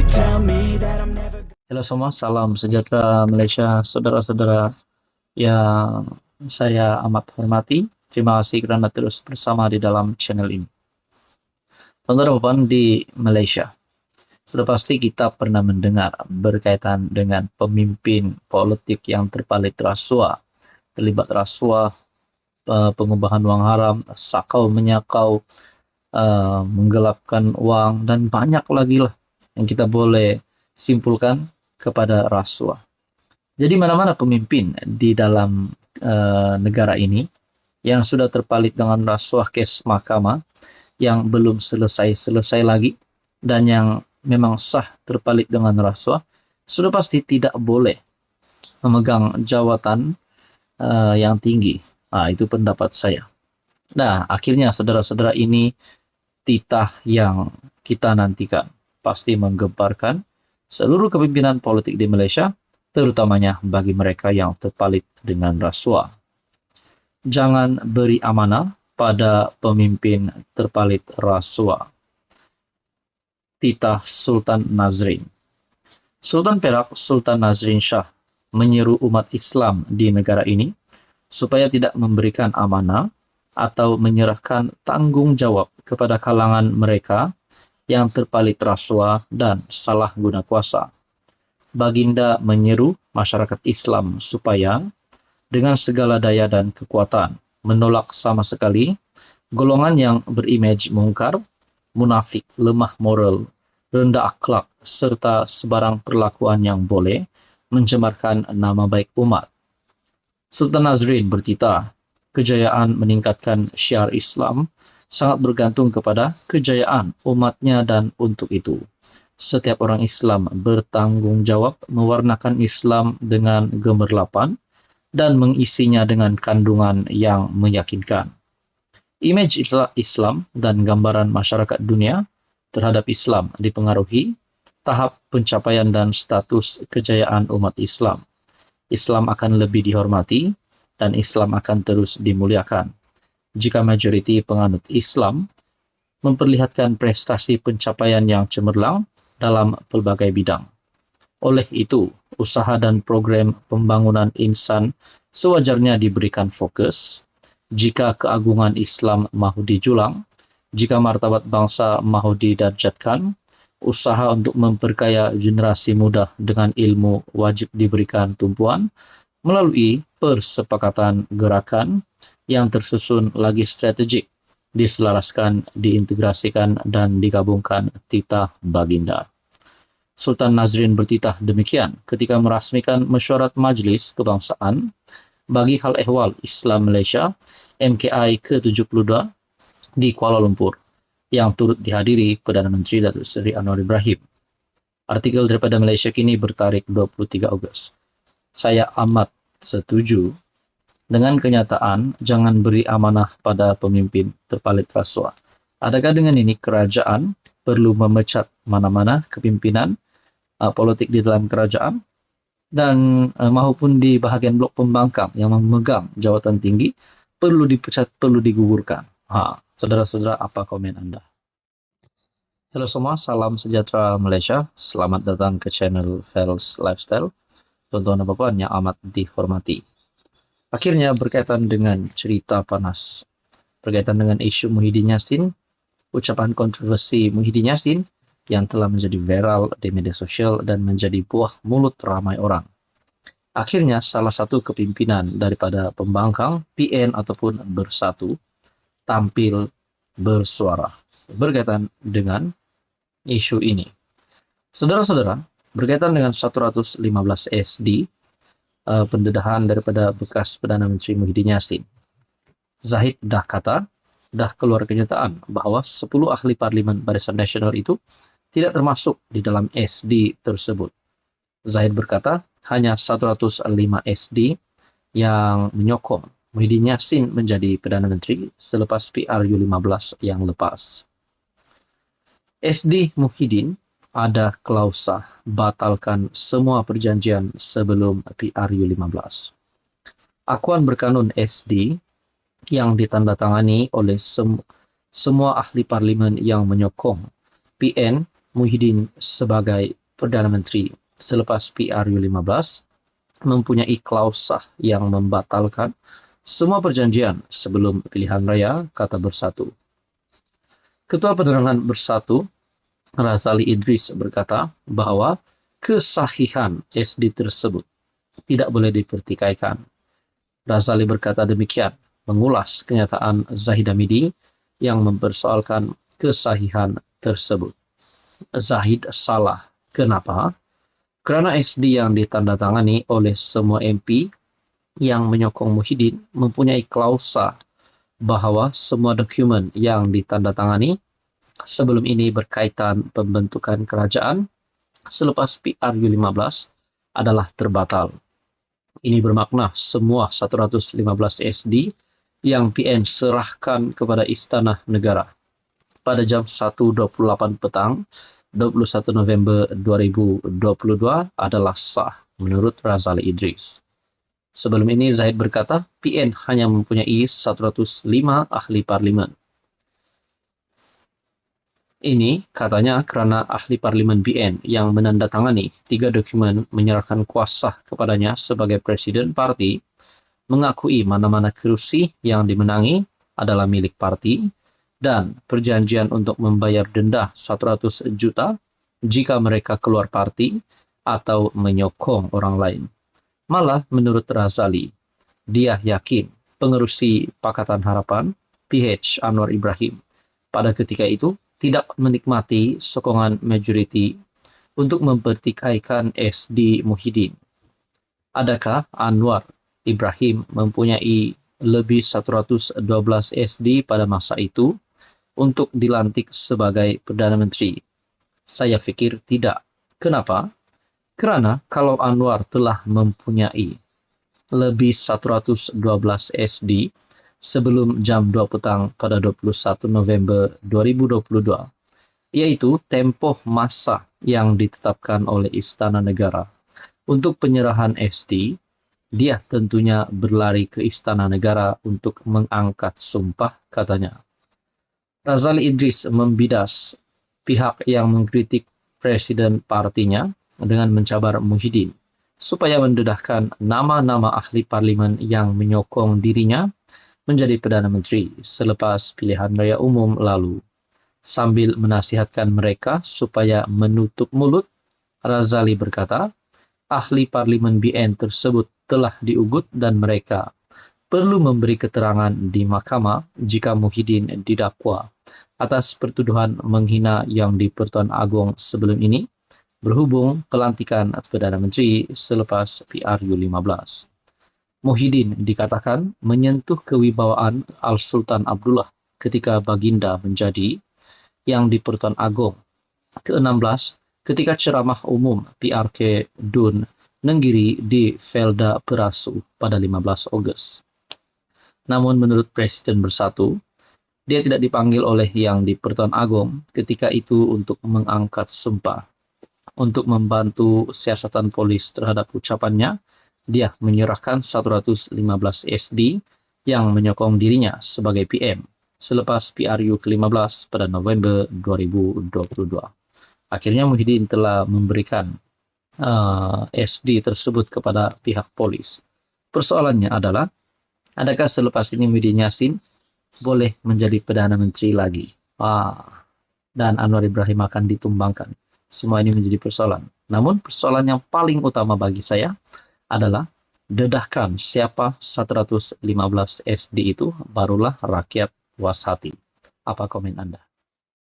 tell me that I'm never. Halo semua, salam sejahtera Malaysia, saudara-saudara yang saya amat hormati. Terima kasih kerana terus bersama di dalam channel ini. Tuan-tuan di Malaysia, sudah pasti kita pernah mendengar berkaitan dengan pemimpin politik yang terpalit rasuah, terlibat rasuah, pengubahan wang haram, sakau menyakau, menggelapkan wang, dan banyak lagi lah yang kita boleh simpulkan kepada rasuah. Jadi mana-mana pemimpin di dalam negara ini yang sudah terpalit dengan rasuah kes mahkamah yang belum selesai lagi dan yang memang sah terpalit dengan rasuah, sudah pasti tidak boleh memegang jawatan yang tinggi. Itu pendapat saya. Nah, akhirnya saudara-saudara ini titah yang kita nantikan pasti menggemparkan seluruh kepimpinan politik di Malaysia, terutamanya bagi mereka yang terpalit dengan rasuah. Jangan beri amanah pada pemimpin terpalit rasuah. Titah Sultan Nazrin. Sultan Perak Sultan Nazrin Shah menyeru umat Islam di negara ini supaya tidak memberikan amanah atau menyerahkan tanggung jawab kepada kalangan mereka yang terpalit rasuah dan salah guna kuasa. Baginda menyeru masyarakat Islam supaya dengan segala daya dan kekuatan menolak sama sekali golongan yang berimej mungkar, munafik, lemah moral, rendah akhlak, serta sebarang perlakuan yang boleh mencemarkan nama baik umat. Sultan Nazrin bertitah, kejayaan meningkatkan syiar Islam sangat bergantung kepada kejayaan umatnya, dan untuk itu setiap orang Islam bertanggung jawab mewarnakan Islam dengan gemerlapan dan mengisinya dengan kandungan yang meyakinkan. Imej Islam dan gambaran masyarakat dunia terhadap Islam dipengaruhi tahap pencapaian dan status kejayaan umat Islam. Islam akan lebih dihormati dan Islam akan terus dimuliakan jika majoriti penganut Islam memperlihatkan prestasi pencapaian yang cemerlang dalam pelbagai bidang. Oleh itu, usaha dan program pembangunan insan sewajarnya diberikan fokus jika keagungan Islam mahu dijulang, jika martabat bangsa mahu didarjatkan, usaha untuk memperkaya generasi muda dengan ilmu wajib diberikan tumpuan melalui persepakatan gerakan yang tersusun lagi strategik, diselaraskan, diintegrasikan, dan digabungkan titah baginda. Sultan Nazrin bertitah demikian ketika merasmikan mesyuarat Majlis Kebangsaan bagi Hal Ehwal Islam Malaysia MKI ke-72 di Kuala Lumpur, yang turut dihadiri Perdana Menteri Datuk Seri Anwar Ibrahim. Artikel daripada Malaysia Kini bertarikh 23 Ogos. Saya amat setuju dengan kenyataan jangan beri amanah pada pemimpin terpalit rasuah. Adakah dengan ini kerajaan perlu memecat mana-mana kepimpinan politik di dalam kerajaan dan maupun di bahagian blok pembangkang yang memegang jawatan tinggi perlu dipecat, perlu digugurkan? Saudara-saudara, apa komen Anda? Halo semua, salam sejahtera Malaysia. Selamat datang ke channel Fels Lifestyle. Tuan-tuan dan puan yang amat dihormati. Akhirnya berkaitan dengan cerita panas, berkaitan dengan isu Muhyiddin Yassin, ucapan kontroversi Muhyiddin Yassin yang telah menjadi viral di media sosial dan menjadi buah mulut ramai orang. Akhirnya salah satu kepimpinan daripada pembangkang PN ataupun Bersatu tampil bersuara berkaitan dengan isu ini. Saudara-saudara, berkaitan dengan 115 SD, pendedahan daripada bekas Perdana Menteri Muhyiddin Yassin. Zahid dah keluar kenyataan bahawa 10 ahli parlimen Barisan Nasional itu tidak termasuk di dalam SD tersebut. Zahid berkata, hanya 105 SD yang menyokong Muhyiddin Yassin menjadi Perdana Menteri selepas PRU15 yang lepas. SD Muhyiddin ada klausa batalkan semua perjanjian sebelum PRU15. Akuan berkanun SD yang ditandatangani oleh semua ahli parlimen yang menyokong PN Muhyiddin sebagai Perdana Menteri selepas PRU15 mempunyai klausa yang membatalkan semua perjanjian sebelum pilihan raya, kata Bersatu. Ketua Penerangan Bersatu, Razali Idris, berkata bahwa kesahihan SD tersebut tidak boleh dipertikaikan. Razali berkata demikian mengulas kenyataan Zahid Hamidi yang mempersoalkan kesahihan tersebut. Zahid salah. Kenapa? Karena SD yang ditandatangani oleh semua MP yang menyokong Muhyiddin mempunyai klausa bahwa semua dokumen yang ditandatangani sebelum ini berkaitan pembentukan kerajaan selepas PRU15 adalah terbatal. Ini bermakna semua 115 SD yang PN serahkan kepada Istana Negara pada jam 1.28 petang 21 November 2022 adalah sah menurut Razali Idris. Sebelum ini Zahid berkata PN hanya mempunyai 105 ahli parlimen. Ini katanya karena ahli parlimen BN yang menandatangani 3 dokumen menyerahkan kuasa kepadanya sebagai presiden parti mengakui mana-mana kerusi yang dimenangi adalah milik parti dan perjanjian untuk membayar denda 100 juta jika mereka keluar parti atau menyokong orang lain. Malah menurut Razali, dia yakin pengerusi Pakatan Harapan, PH Anwar Ibrahim, pada ketika itu tidak menikmati sokongan majoriti untuk mempertikaikan SD Muhyiddin. Adakah Anwar Ibrahim mempunyai lebih 112 SD pada masa itu untuk dilantik sebagai Perdana Menteri? Saya pikir tidak. Kenapa? Karena kalau Anwar telah mempunyai lebih 112 SD sebelum jam 2 petang pada 21 November 2022, yaitu tempoh masa yang ditetapkan oleh Istana Negara untuk penyerahan SD, dia tentunya berlari ke Istana Negara untuk mengangkat sumpah, katanya. Razali Idris membidas pihak yang mengkritik presiden partinya dengan mencabar Muhyiddin supaya mendedahkan nama-nama ahli parlimen yang menyokong dirinya menjadi Perdana Menteri selepas pilihan raya umum lalu. Sambil menasihatkan mereka supaya menutup mulut, Razali berkata, ahli parlimen BN tersebut telah diugut dan mereka perlu memberi keterangan di mahkamah jika Muhyiddin didakwa atas pertuduhan menghina yang di Pertuan Agong sebelum ini berhubung pelantikan Perdana Menteri selepas PRU15. Muhyiddin dikatakan menyentuh kewibawaan Al-Sultan Abdullah ketika baginda menjadi yang di Pertuan Agong ke-16 ketika ceramah umum PRK Dun Nenggiri di Felda Perasu pada 15 Ogos. Namun menurut Presiden Bersatu, dia tidak dipanggil oleh yang di Pertuan Agong ketika itu untuk mengangkat sumpah. Untuk membantu siasatan polis terhadap ucapannya, dia menyerahkan 115 SD yang menyokong dirinya sebagai PM selepas PRU ke-15 pada November 2022. Akhirnya Muhyiddin telah memberikan SD tersebut kepada pihak polis. Persoalannya adalah, adakah selepas ini Muhyiddin Yassin boleh menjadi Perdana Menteri lagi? Dan Anwar Ibrahim akan ditumbangkan. Semua ini menjadi persoalan. Namun persoalan yang paling utama bagi saya adalah dedahkan siapa 115 SD itu, barulah rakyat puas hati. Apa komen Anda?